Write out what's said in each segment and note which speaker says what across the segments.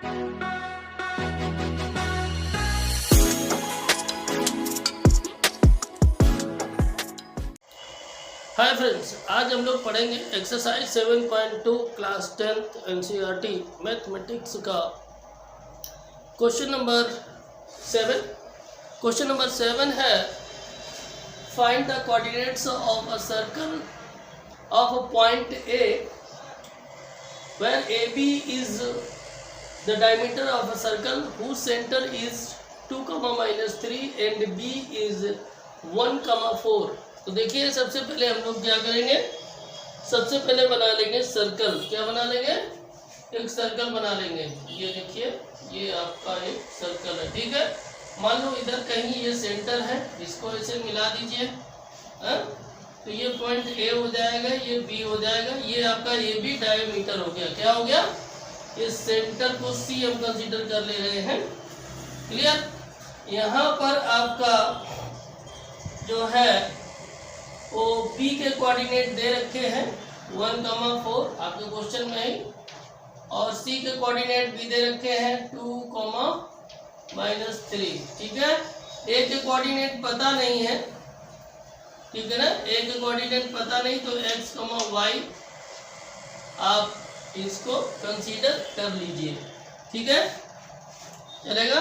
Speaker 1: Hi friends, आज हम लोग पढ़ेंगे exercise 7.2 class 10th NCERT mathematics का क्वेश्चन नंबर 7। क्वेश्चन नंबर 7 है find the coordinates of a circle of a point A where A B is the diameter of a circle whose centre is 2,-3 and B is 1,4। तो देखिए, सबसे पहले हम लोग क्या करेंगे, सबसे पहले बना लेंगे सर्कल। क्या बना लेंगे? एक सर्कल बना लेंगे। ये देखिए, ये आपका एक सर्कल है, ठीक है। मान लो इधर कहीं ये सेंटर है, इसको ऐसे मिला दीजिए, तो ये पॉइंट ए हो जाएगा, ये बी हो जाएगा, ये आपका ए बी डायमीटर हो गया। क्या हो गया? इस सेंटर को सी हम कंसीडर कर ले रहे हैं। क्लियर? यहाँ पर आपका जो है वो बी के कोऑर्डिनेट दे रखे हैं 1,4 आपके क्वेश्चन में ही, और सी के कोऑर्डिनेट भी दे रखे हैं 2,-3, ठीक है। ए के कोऑर्डिनेट पता नहीं है, ठीक है ना। ए के कोऑर्डिनेट पता नहीं, तो x, y आप इसको कंसीडर कर लीजिए, ठीक है, चलेगा।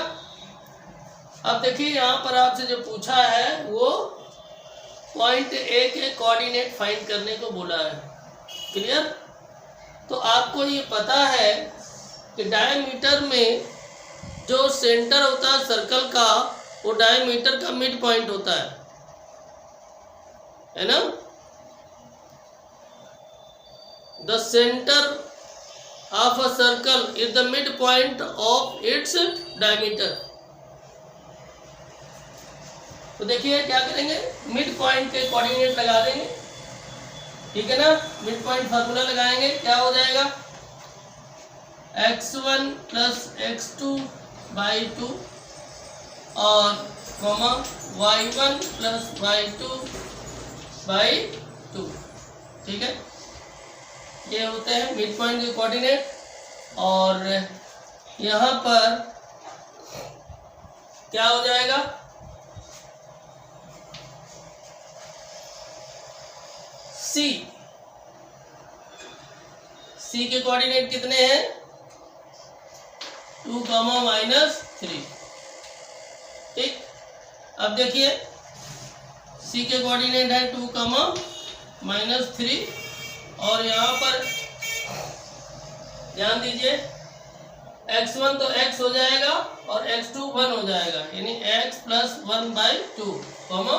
Speaker 1: अब देखिए, यहाँ पर आपसे जो पूछा है वो पॉइंट ए के कोऑर्डिनेट फाइंड करने को बोला है। क्लियर? तो आपको ये पता है कि डायमीटर में जो सेंटर होता है सर्कल का, वो डायमीटर का मिड पॉइंट होता है ना। The centre of a circle is the mid point of its diameter. तो देखिए क्या करेंगे, मिड पॉइंट के कोऑर्डिनेट लगा देंगे, ठीक है ना। मिड पॉइंट फार्मूला लगाएंगे, क्या हो जाएगा? x1 + x2/2 और y1 + y2/2, ठीक है। ये होते हैं मिड पॉइंट के कोऑर्डिनेट। और यहाँ पर क्या हो जाएगा? सी के कोऑर्डिनेट कितने हैं? 2,-3, ठीक। अब देखिए, सी के कोऑर्डिनेट है 2,-3, और यहाँ पर ध्यान दीजिए, x1 तो x हो जाएगा और x2 1 हो जाएगा, यानी x + 1/2,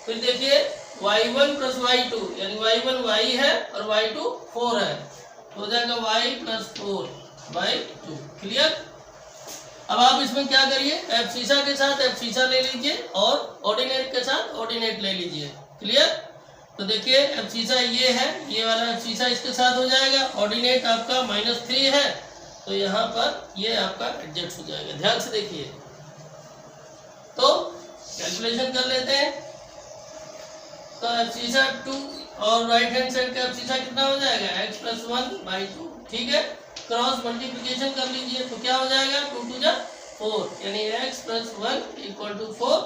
Speaker 1: फिर देखिए y1 + y2, यानी y1 y है और y2 4 है, हो जाएगा y + 4/2। क्लियर? अब आप इसमें क्या करिए, एफ शीशा के साथ एफ शीशा ले लीजिए और ऑर्डिनेट के साथ ऑर्डिनेट ले लीजिए। क्लियर? तो देखिए, एफ शीशा ये है, ये वाला एफ शीशा इसके साथ हो जाएगा। ऑर्डिनेट आपका -3 है, तो यहाँ पर ये आपका एडजस्ट हो जाएगा। ध्यान से देखिए, तो कैलकुलेशन कर लेते हैं। तो एफ शीशा 2 और राइट हैंड साइड का एफ शीशा कितना हो जाएगा? x + 1/2, ठीक है। क्रॉस मल्टीप्लिकेशन कर लीजिए, तो क्या हो जाएगा? 2 × 2 = 4, यानी x + 1 = 4,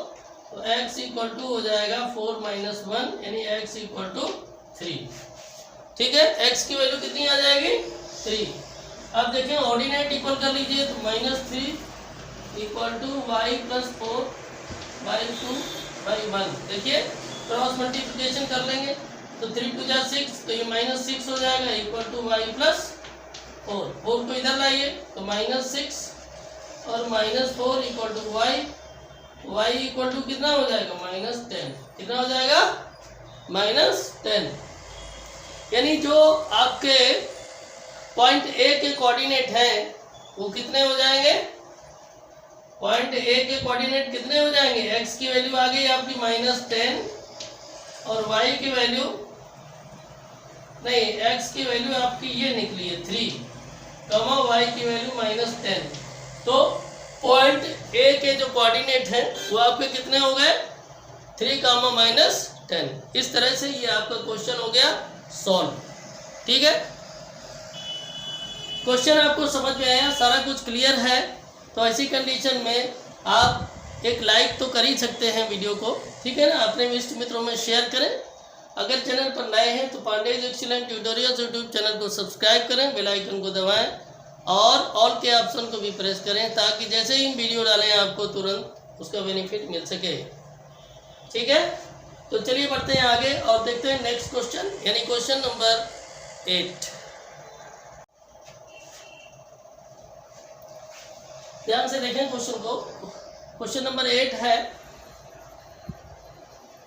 Speaker 1: तो x = हो जाएगा 4 - 1, यानी x = 3, ठीक है। x की वैल्यू कितनी आ जाएगी? 3। अब देखें, ऑर्डिनेट इक्वल कर लीजिए, तो -3 = y + 4/2/1। देखिए, क्रॉस मल्टीप्लिकेशन कर लेंगे, तो 3 × 2 = 6, तो ये -6 हो जाएगा, = y + 4। 4 को इधर लाइए, तो -6 और -4 = y। y = कितना हो जाएगा? -10। कितना हो जाएगा? -10। यानी जो आपके पॉइंट ए के कोऑर्डिनेट हैं वो कितने हो जाएंगे? पॉइंट ए के कोऑर्डिनेट कितने हो जाएंगे? x की वैल्यू आ गई आपकी -10 और y की वैल्यू नहीं, x की वैल्यू आपकी ये निकली है 3, y की वैल्यू -10। तो पॉइंट ए के जो कोऑर्डिनेट हैं वो आपके कितने हो गए? 3, -10। इस तरह से ये आपका क्वेश्चन हो गया सॉल्व, ठीक है। क्वेश्चन आपको समझ में आया, सारा कुछ क्लियर है? तो ऐसी कंडीशन में आप एक लाइक तो कर ही सकते हैं वीडियो को, ठीक है ना। अपने इष्ट मित्रों में शेयर करें। अगर चैनल पर नए हैं तो Pandey's excellent tutorials YouTube channel को सब्सक्राइब करें, बेल आइकन को दबाएं और ऑल के ऑप्शन को भी प्रेस करें, ताकि जैसे ही वीडियो डालें आपको तुरंत उसका बेनिफिट मिल सके, ठीक है। तो चलिए बढ़ते हैं आगे और देखते हैं नेक्स्ट क्वेश्चन, यानी क्वेश्चन नंबर 8। ध्यान से देखें क्वेश्चन को। क्वेश्चन नंबर 8 है,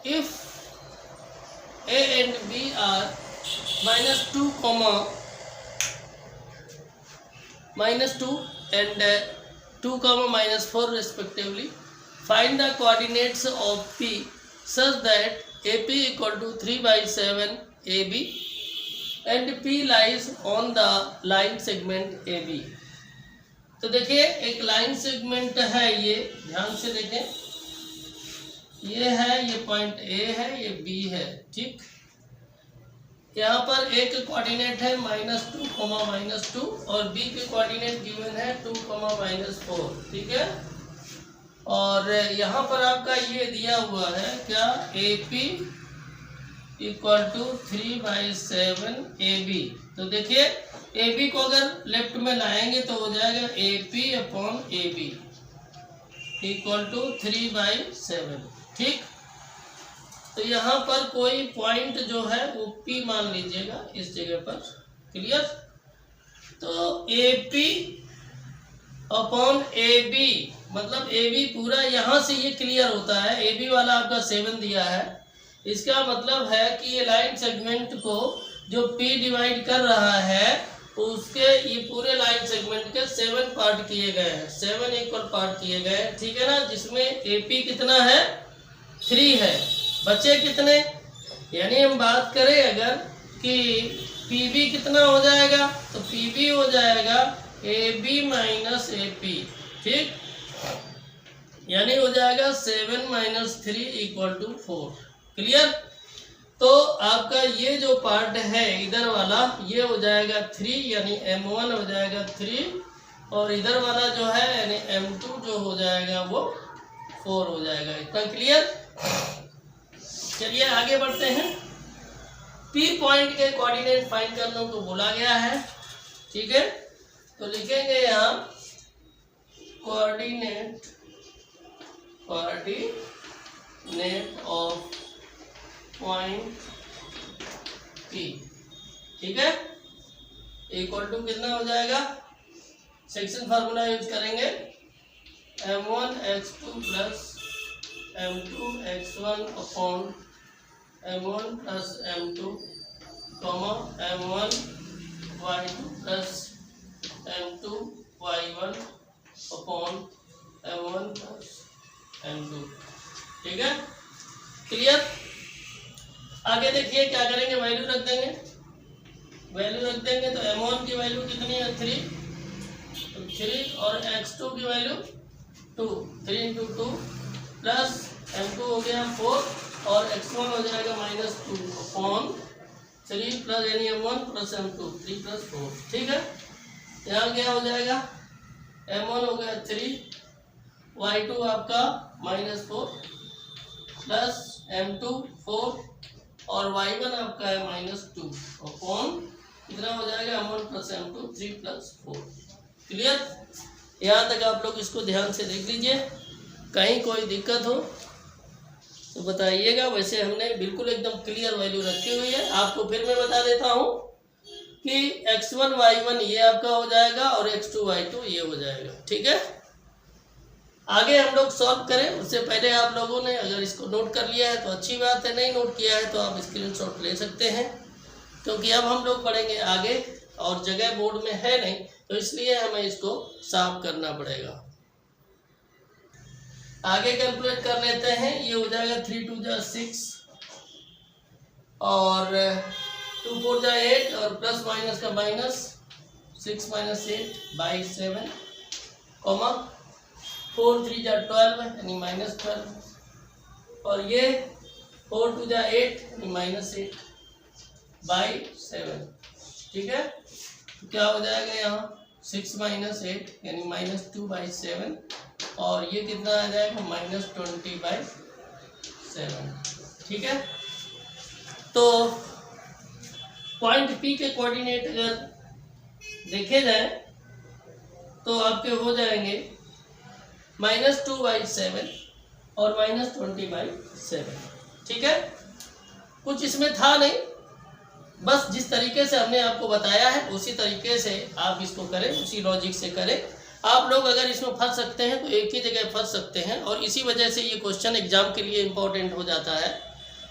Speaker 1: if A and B are -2, -2 and 2, -4 respectively, find the coordinates of P such that AP equal to 3/7 AB and P lies on the line segment AB। तो देखिए एक line segment है, ये ध्यान से देखें, ये है, ये पॉइंट ए है, ये बी है, ठीक। यहाँ पर ए के कोऑर्डिनेट है -2, -2 और बी के कोऑर्डिनेट गिवन है 2, -4, ठीक है। और यहाँ पर आपका ये दिया हुआ है क्या, AP इक्वल टू 3/7 AB। तो देखिए AB को अगर लेफ्ट में लाएंगे तो हो जाएगा AP/AB इक्वल टू 3/7, ठीक। तो यहाँ पर कोई पॉइंट जो है वो P मान लीजिएगा इस जगह पर, क्लियर। तो AP/AB मतलब AB पूरा यहाँ से ये क्लियर होता है। AB वाला आपका 7 दिया है, इसका मतलब है कि ये लाइन सेगमेंट को जो P डिवाइड कर रहा है उसके ये पूरे लाइन सेगमेंट के 7 पार्ट किए गए हैं, 7 इक्वल पार्ट किए गए हैं, ठीक है ना। जिसमें AP कितना है, 3 है, बचे कितने, यानी हम बात करें अगर कि PB कितना हो जाएगा, तो PB हो जाएगा AB - AP, ठीक, यानी हो जाएगा 7 - 3 = 4, क्लियर। तो आपका ये जो पार्ट है इधर वाला ये हो जाएगा 3, यानी M1 हो जाएगा 3 और इधर वाला जो है यानी M2 जो हो जाएगा वो 4 हो जाएगा। इतना क्लियर। चलिए आगे बढ़ते हैं। P पॉइंट के कोऑर्डिनेट फाइंड करने को बोला गया है, ठीक है। तो लिखेंगे यहाँ कोऑर्डिनेट ऑफ पॉइंट P, ठीक है, इक्वल टू कितना हो जाएगा, सेक्शन फार्मूला यूज करेंगे, M1x2 plus M2x1 upon M1 plus M2 M1y2 plus M2y1 upon M1 plus M2, ठीक है, क्लियर। आगे देखिए क्या करेंगे, वैल्यू रख देंगे, वैल्यू रख देंगे तो M1 की वैल्यू कितनी है, 3, तो 3 और x2 की वैल्यू 2, 3 × 2 प्लस M2 हो गया 4 और x1 हो जाएगा -2 अपॉन 3 प्लस यानी M1 प्लस M2 3 + 4, ठीक है। यहाँ क्या हो जाएगा, M1 हो गया 3, y2 आपका -4 प्लस M2 4 और y1 आपका है -2 अपॉन कितना हो जाएगा, M1 प्लस M2 3 + 4, क्लियर। यहाँ तक आप लोग इसको ध्यान से देख लीजिए, कहीं कोई दिक्कत हो तो बताइएगा। वैसे हमने बिल्कुल एकदम क्लियर वैल्यू रखी हुई है। आपको फिर मैं बता देता हूँ कि x1 y1 ये आपका हो जाएगा और x2 y2 ये हो जाएगा, ठीक है। आगे हम लोग सॉल्व करें उससे पहले आप लोगों ने अगर इसको नोट कर लिया है तो अच्छी बात है, नहीं नोट किया है तो आप स्क्रीनशॉट ले सकते हैं, क्योंकि अब हम लोग पढ़ेंगे आगे और जगह बोर्ड में है नहीं, तो इसलिए हमें इसको साफ करना पड़ेगा। आगे कैलकुलेट कर लेते हैं। ये हो जाएगा 3 × 2 = 6 और 2 × 4 = 8 और प्लस माइनस का माइनस 6 - 8/7 कॉमा 4 × 3 = 12 यानी -12 और ये 4 × 2 = 8 यानी -8/7, ठीक है। तो क्या हो जाएगा यहाँ 6 माइनस 8 यानी -2/7 और ये कितना आ जाएगा -20/7। ठीक है, तो पॉइंट P के कोऑर्डिनेट अगर देखे जाए तो आपके हो जाएंगे -2/7 और -20/7। ठीक है, कुछ इसमें था नहीं, बस जिस तरीके से हमने आपको बताया है उसी तरीके से आप इसको करें, उसी लॉजिक से करें। आप लोग अगर इसमें फंस सकते हैं तो एक ही जगह फंस सकते हैं, और इसी वजह से ये क्वेश्चन एग्जाम के लिए इम्पोर्टेंट हो जाता है,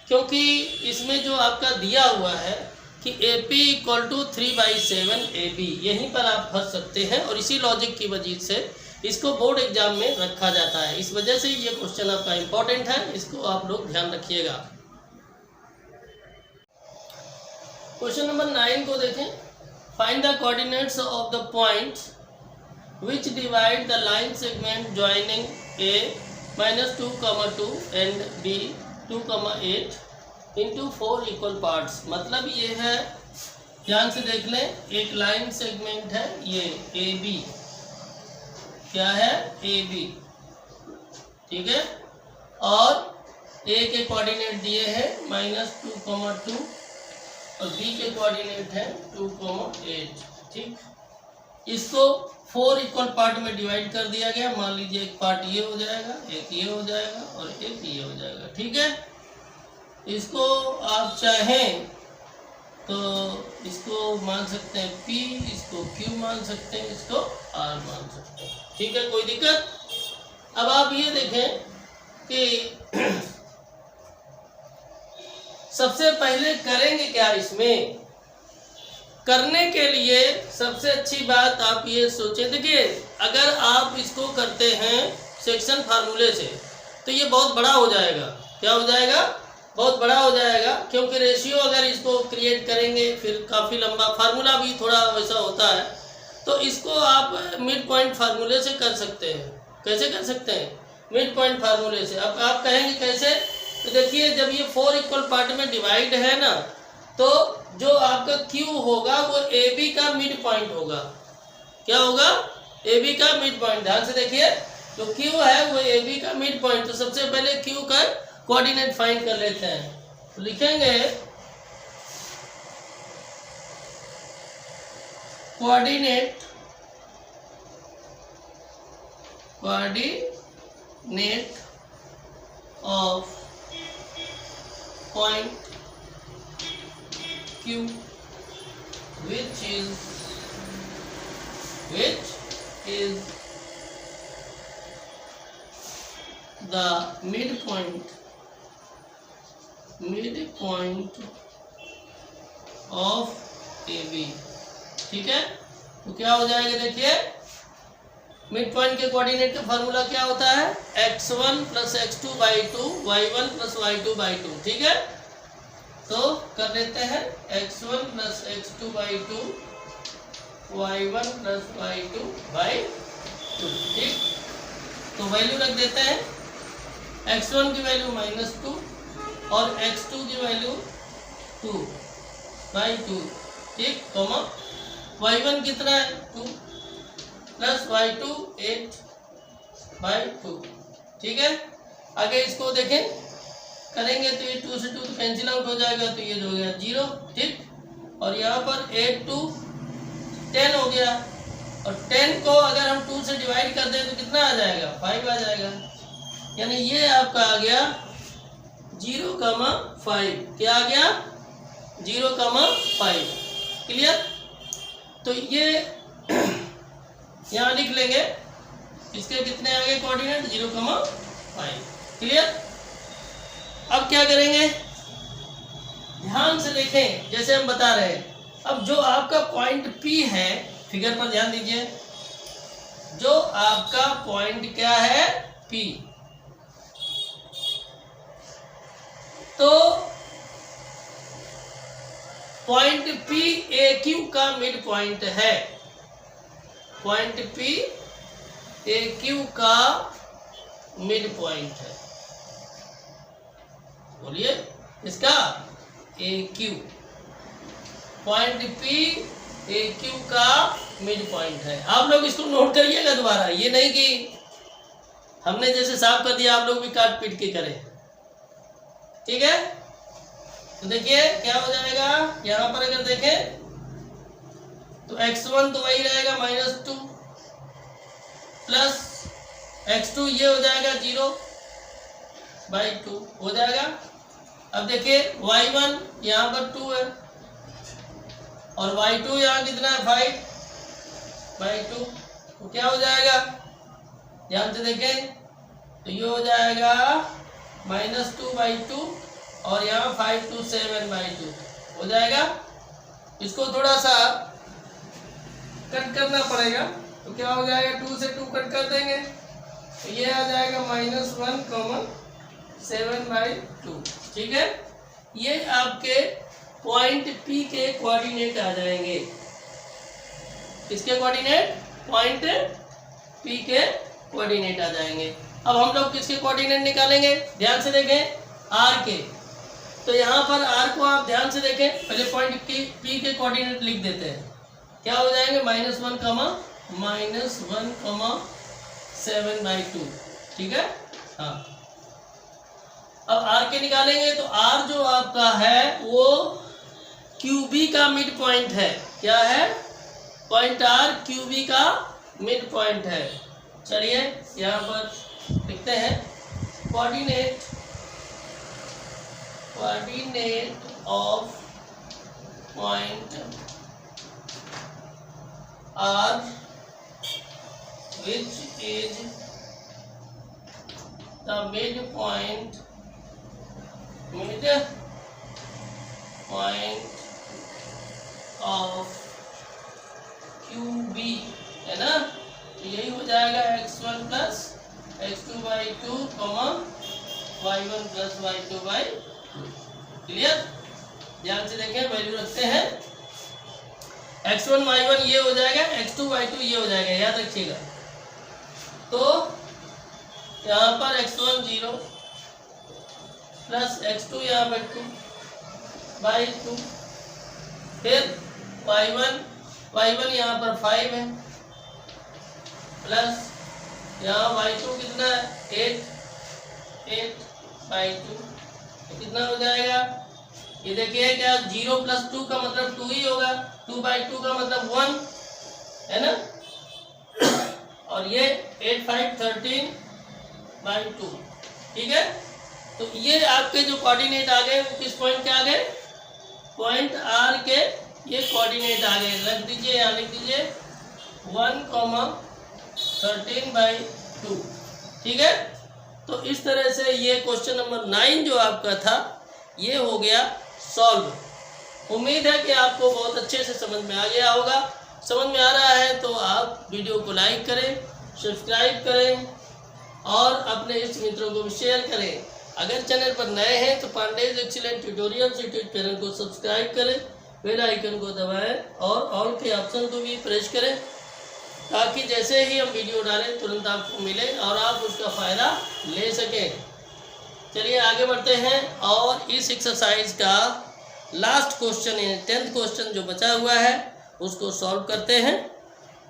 Speaker 1: क्योंकि इसमें जो आपका दिया हुआ है कि AP = 3/7 AB, यहीं पर आप फंस सकते हैं, और इसी लॉजिक की वजह से इसको बोर्ड एग्जाम में रखा जाता है। इस वजह से ये क्वेश्चन आपका इम्पोर्टेंट है, इसको आप लोग ध्यान रखिएगा। क्वेश्चन नंबर 9 को देखें। Find the coordinates of the point which divide the line segment joining A -2, 2 and B 2, 8 into 4 equal parts। मतलब ये है, ध्यान से देख लें, एक लाइन सेगमेंट है ये AB, क्या है AB, ठीक है, और A के कोऑर्डिनेट दिए हैं -2, 2 और B के कोऑर्डिनेट है 2, 8। ठीक, इसको 4 इक्वल पार्ट में डिवाइड कर दिया गया। मान लीजिए एक पार्ट ये हो जाएगा, एक ये हो जाएगा और एक ये हो जाएगा। ठीक है, इसको आप चाहें तो इसको मान सकते हैं P, इसको Q मान सकते हैं, इसको R मान सकते हैं। ठीक है, कोई दिक्कत। अब आप ये देखें कि सबसे पहले करेंगे क्या इसमें। करने के लिए सबसे अच्छी बात आप ये सोचें, देखिए अगर आप इसको करते हैं सेक्शन फार्मूले से तो ये बहुत बड़ा हो जाएगा। क्या हो जाएगा? बहुत बड़ा हो जाएगा, क्योंकि रेशियो अगर इसको क्रिएट करेंगे फिर काफ़ी लंबा, फार्मूला भी थोड़ा वैसा होता है। तो इसको आप मिड पॉइंट फार्मूले से कर सकते हैं। कैसे कर सकते हैं? मिड पॉइंट फार्मूले से। अब आप कहेंगे कैसे? तो देखिए, जब ये 4 इक्वल पार्ट में डिवाइड है ना, तो जो आपका Q होगा वो AB का मिड पॉइंट होगा। क्या होगा? AB का मिड पॉइंट। ध्यान से देखिए, जो Q है वो AB का मिड पॉइंट। तो सबसे पहले Q का कोऑर्डिनेट फाइंड कर लेते हैं। तो लिखेंगे coordinate of point Q which is the midpoint of AB। ठीक है, तो क्या हो जाएगा? देखिए, मिड पॉइंट के कोऑर्डिनेट का फार्मूला क्या होता है? x1 + x2/2 y1 + y2/2। ठीक है, तो कर लेते हैं x1 + x2/2 y1 + y2/2। ठीक, तो वैल्यू रख देते हैं। x1 की वैल्यू -2 और x2 की वैल्यू 2/2। ठीक, कॉमा y1 कितना है? 2 + y2 8/2। ठीक है, आगे इसको देखें, करेंगे तो ये 2 से 2 कैंसिल आउट हो जाएगा, तो ये जो हो गया 0। ठीक, और यहाँ पर 8 2 10 हो गया, और 10 को अगर हम 2 से डिवाइड कर दें तो कितना आ जाएगा? 5 आ जाएगा। यानी ये आपका आ गया 0,5। क्या आ गया? 0,5। क्लियर? तो ये यहाँ लिख लेंगे, इसके कितने आ गए कोऑर्डिनेट? 0,5। क्लियर? अब क्या करेंगे? ध्यान से देखें, जैसे हम बता रहे हैं। अब जो आपका पॉइंट P है, फिगर पर ध्यान दीजिए, जो आपका पॉइंट क्या है? P। तो पॉइंट P AQ का मिड पॉइंट है। पॉइंट P AQ का मिड पॉइंट है। बोलिए, इसका AQ पॉइंट P ए क्यू का मिड पॉइंट है। आप लोग इसको नोट करिएगा दोबारा, ये नहीं कि हमने जैसे साफ कर दिया आप लोग भी काट पीट के करें, ठीक है। तो देखिए क्या हो जाएगा, यहाँ पर अगर देखें तो x1 तो वही रहेगा -2 प्लस x2 ये हो जाएगा 0/2 हो जाएगा। अब देखिए y1 यहाँ पर 2 है और y2 यहाँ कितना है 5/2, तो क्या हो जाएगा ध्यान से देखें, तो ये हो जाएगा -2/2 और यहाँ 5 to 7/2 हो जाएगा। इसको थोड़ा सा कट करना पड़ेगा, तो क्या हो जाएगा 2 से 2 कट कर देंगे तो ये आ जाएगा -1, 7/2, ठीक है। ये आपके पॉइंट P के कोऑर्डिनेट आ जाएंगे। किसके कोऑर्डिनेट? पॉइंट P के कोऑर्डिनेट आ जाएंगे। अब हम लोग किसके कोऑर्डिनेट निकालेंगे, ध्यान से देखें, R के। तो यहाँ पर R को आप ध्यान से देखें, पहले पॉइंट P के कोऑर्डिनेट लिख देते हैं। क्या हो जाएंगे -1, -7/2, ठीक है। हाँ, अब R के निकालेंगे तो R जो आपका है वो QB का मिड पॉइंट है। क्या है? पॉइंट R QB का मिड पॉइंट है। चलिए यहाँ पर लिखते हैं coordinate of point R which is the midpoint of QB, है ना। तो यही हो जाएगा x1 plus x2/2, y1 plus y2/2। Clear? ध्यान से देखें, वैल्यू रखते हैं x1 y1 ये हो जाएगा, x2 y2 ये हो जाएगा, याद रखिएगा। तो यहाँ पर x1 0 प्लस x2 यहाँ पर 2/2, फिर y1 यहाँ पर 5 है प्लस यहाँ y2 कितना है 8/2, तो कितना हो जाएगा ये देखिए, क्या 0 + 2 का मतलब 2 ही होगा, 2/2 का मतलब 1 है ना। और ये 8, 5, 13/2, ठीक है। तो ये आपके जो कोऑर्डिनेट आ गए वो किस पॉइंट के आ गए? पॉइंट R के ये कोऑर्डिनेट आ गए। रख दीजिए, यहाँ लिख दीजिए 1, 13/2, ठीक है। तो इस तरह से ये क्वेश्चन नंबर 9 जो आपका था ये हो गया सॉल्व। उम्मीद है कि आपको बहुत अच्छे से समझ में आ गया होगा। समझ में आ रहा है तो आप वीडियो को लाइक करें, सब्सक्राइब करें और अपने इष्ट मित्रों को भी शेयर करें। अगर चैनल पर नए हैं तो Pandey's excellent tutorials YouTube channel को सब्सक्राइब करें, बेल आइकन को दबाएं और ऑल के ऑप्शन को भी प्रेस करें, ताकि जैसे ही हम वीडियो डालें तुरंत आपको मिले और आप उसका फ़ायदा ले सकें। चलिए आगे बढ़ते हैं और इस एक्सरसाइज का लास्ट क्वेश्चन है, 10th क्वेश्चन जो बचा हुआ है उसको सॉल्व करते हैं,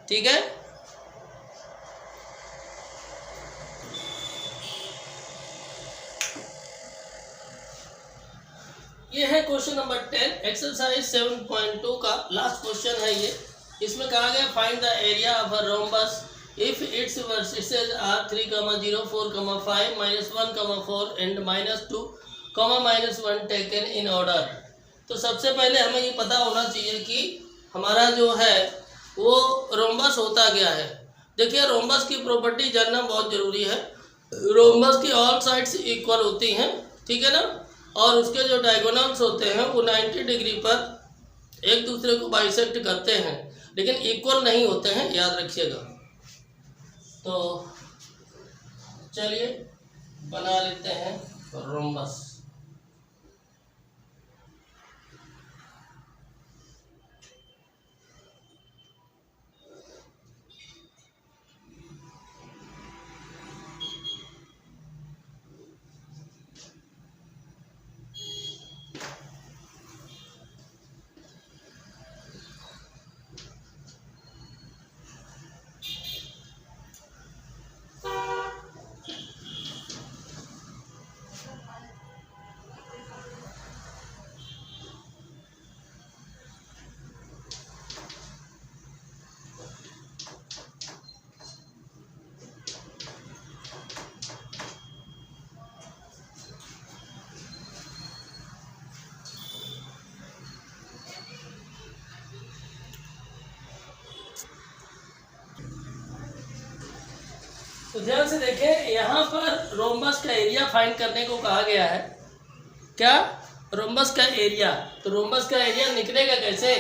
Speaker 1: ठीक है। ये है क्वेश्चन नंबर 10, एक्सरसाइज 7.2 का लास्ट क्वेश्चन है ये। इसमें कहा गया find the area of a rhombus if its vertices are 3, 0, 4, 5, -1, 4 and -2, -1 taken in order. तो सबसे पहले हमें ये पता होना चाहिए कि हमारा जो है वो रोम्बस होता क्या है। देखिए रोम्बस की प्रॉपर्टी जानना बहुत ज़रूरी है। रोम्बस की ऑल साइड्स इक्वल होती हैं, ठीक है ना, और उसके जो डायगोनल्स होते हैं वो 90 डिग्री पर एक दूसरे को बाइसेक्ट करते हैं, लेकिन इक्वल नहीं होते हैं, याद रखिएगा। तो चलिए बना लेते हैं रोम्बस। तो ध्यान से देखें, यहाँ पर रोम्बस का एरिया फाइंड करने को कहा गया है। क्या? रोम्बस का एरिया। तो रोम्बस का एरिया निकलेगा कैसे?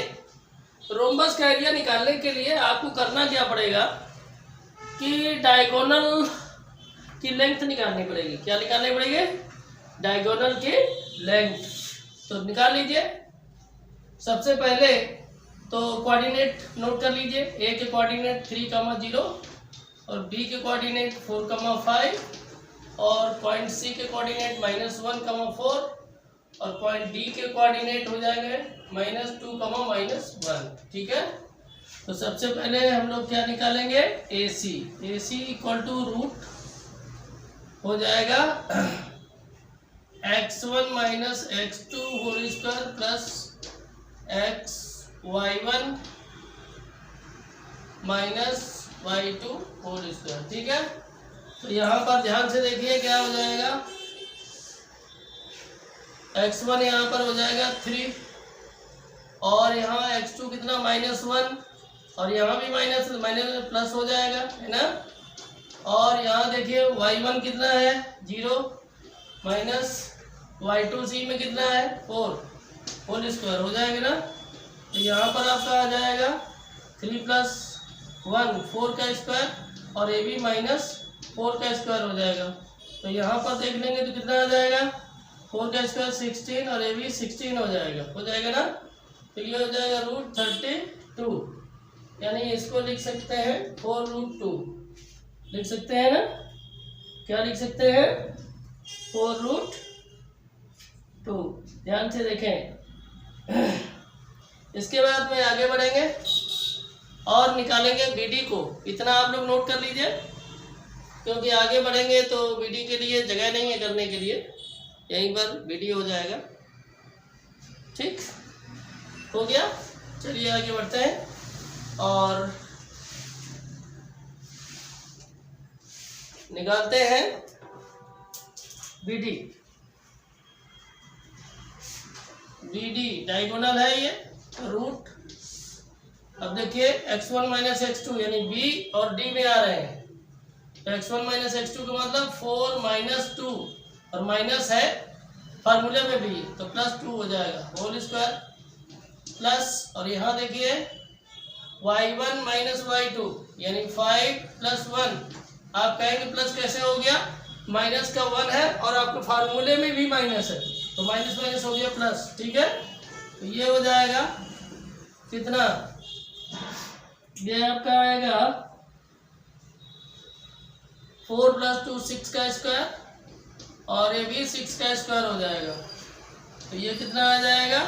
Speaker 1: रोम्बस का एरिया निकालने के लिए आपको करना क्या पड़ेगा कि डायगोनल की लेंथ निकालनी पड़ेगी। क्या निकालनी पड़ेगी? डायगोनल की लेंथ। तो निकाल लीजिए। सबसे पहले तो कोऑर्डिनेट नोट कर लीजिए। ए के कोऑर्डिनेट 3,0 और बी के कोऑर्डिनेट 4,5 और पॉइंट सी के कोऑर्डिनेट -1,4 और पॉइंट डी के कोऑर्डिनेट हो जाएंगे -2, -1। ठीक है। तो सबसे पहले हम लोग क्या निकालेंगे? A C. A C equal to root हो जाएगा x1 minus x2 whole square plus xy1 minus y2 whole square. ठीक है। तो यहाँ पर ध्यान से देखिए क्या हो जाएगा। x1 यहाँ पर हो जाएगा 3 और यहाँ x2 कितना -1 और यहाँ भी माइनस प्लस हो जाएगा, है ना। और यहाँ देखिए y1 कितना है 0 माइनस y2 सी में कितना है 4 होल स्क्वायर हो जाएगा ना। तो यहाँ पर आपका आ जाएगा 3 + 1 4 का स्क्वायर और ए बी -4 का स्क्वायर हो जाएगा। तो यहाँ पर देख लेंगे तो कितना आ जाएगा 4 का स्क्वायर 16 और ए बी 16 हो जाएगा ना। तो ये हो जाएगा √32, यानी इसको लिख सकते हैं 4√2 लिख सकते हैं ना। क्या लिख सकते हैं? 4√2। ध्यान से देखें। इसके बाद में आगे बढ़ेंगे और निकालेंगे बीडी को। इतना आप लोग नोट कर लीजिए, क्योंकि आगे बढ़ेंगे तो बीडी के लिए जगह नहीं है करने के लिए, यहीं पर बीडी हो जाएगा। ठीक हो गया। चलिए आगे बढ़ते हैं और निकालते हैं बीडी। बीडी डायगोनल है ये रूट। अब देखिए x1 माइनस x2 यानी बी और डी में आ रहे हैं। तो x1 माइनस x2 का मतलब 4 - 2 और माइनस है फार्मूले में भी, तो +2 हो जाएगा होल स्क्वायर प्लस। और यहाँ देखिए y1 माइनस y2 यानी 5 + 1। आप कहेंगे प्लस कैसे हो गया? माइनस का 1 है और आपके फार्मूले में भी माइनस है, तो माइनस माइनस हो गया प्लस। ठीक है। तो ये हो जाएगा कितना? ये आपका आएगा 4 + 2 6 का स्क्वायर और ये भी 6 का स्क्वायर हो जाएगा। तो ये कितना आ जाएगा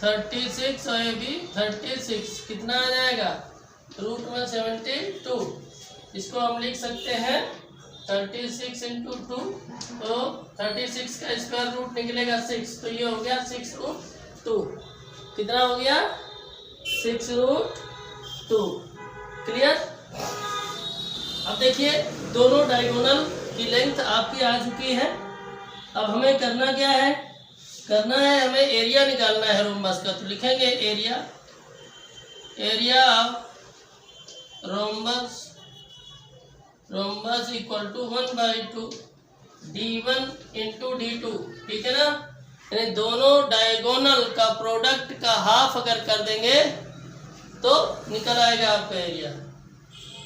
Speaker 1: 36 और ये भी 36 कितना आ जाएगा रूट में 72। इसको हम लिख सकते हैं 36 × 2, तो 36 का स्क्वायर रूट निकलेगा 6, तो ये हो गया 6√2। कितना हो गया 6√2। क्लियर। अब देखिए दोनों डायगोनल की लेंथ आपकी आ चुकी है। अब हमें करना क्या है? करना है हमें एरिया निकालना है रोम्बस का। तो लिखेंगे area of rhombus equal to 1/2 d1 × d2। ठीक है ना। यानी दोनों डायगोनल का प्रोडक्ट का हाफ अगर कर देंगे तो निकल आएगा आपका एरिया।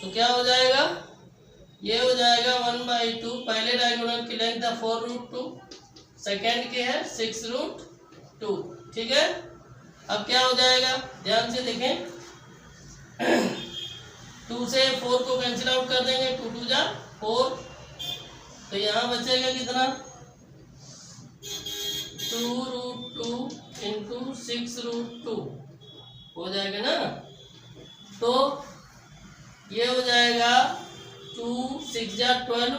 Speaker 1: तो क्या हो जाएगा? ये हो जाएगा 1/2। पहले डायगोनल की लेंथ है 4√2, सेकेंड के है 6√2। ठीक है। अब क्या हो जाएगा? ध्यान से देखें। 2 से 4 को कैंसिल आउट कर देंगे, 2 × 2 = 4। तो यहाँ बचेगा कितना 2√2 × 6√2 हो जाएगा ना। तो ये हो जाएगा 2 × 6 = 12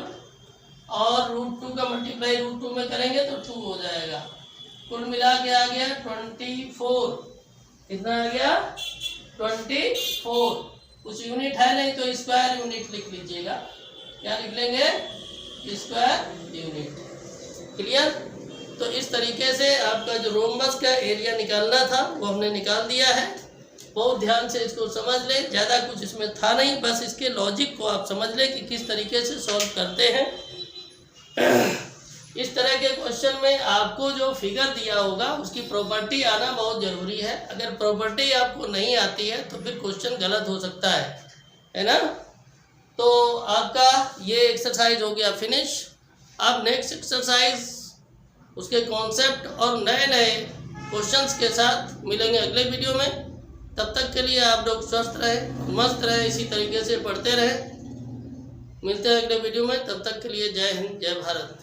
Speaker 1: और √2 का मल्टीप्लाई √2 में करेंगे तो 2 हो जाएगा। कुल मिला के आ गया 24। कितना आ गया 24। कुछ यूनिट है नहीं तो स्क्वायर यूनिट लिख लीजिएगा। क्या लिख लेंगे? Square unit. क्लियर। तो इस तरीके से आपका जो रोम्बस का एरिया निकालना था वो हमने निकाल दिया है। बहुत ध्यान से इसको समझ लें, ज़्यादा कुछ इसमें था नहीं, बस इसके लॉजिक को आप समझ लें कि किस तरीके से सॉल्व करते हैं। इस तरह के क्वेश्चन में आपको जो फिगर दिया होगा उसकी प्रॉपर्टी आना बहुत ज़रूरी है। अगर प्रॉपर्टी आपको नहीं आती है तो फिर क्वेश्चन गलत हो सकता है ना। तो आपका ये एक्सरसाइज हो गया फिनिश। अब नेक्स्ट एक्सरसाइज उसके कॉन्सेप्ट और नए नए क्वेश्चंस के साथ मिलेंगे अगले वीडियो में। तब तक के लिए आप लोग स्वस्थ रहें, मस्त रहें, इसी तरीके से पढ़ते रहें। मिलते हैं अगले वीडियो में, तब तक के लिए जय हिंद, जय भारत।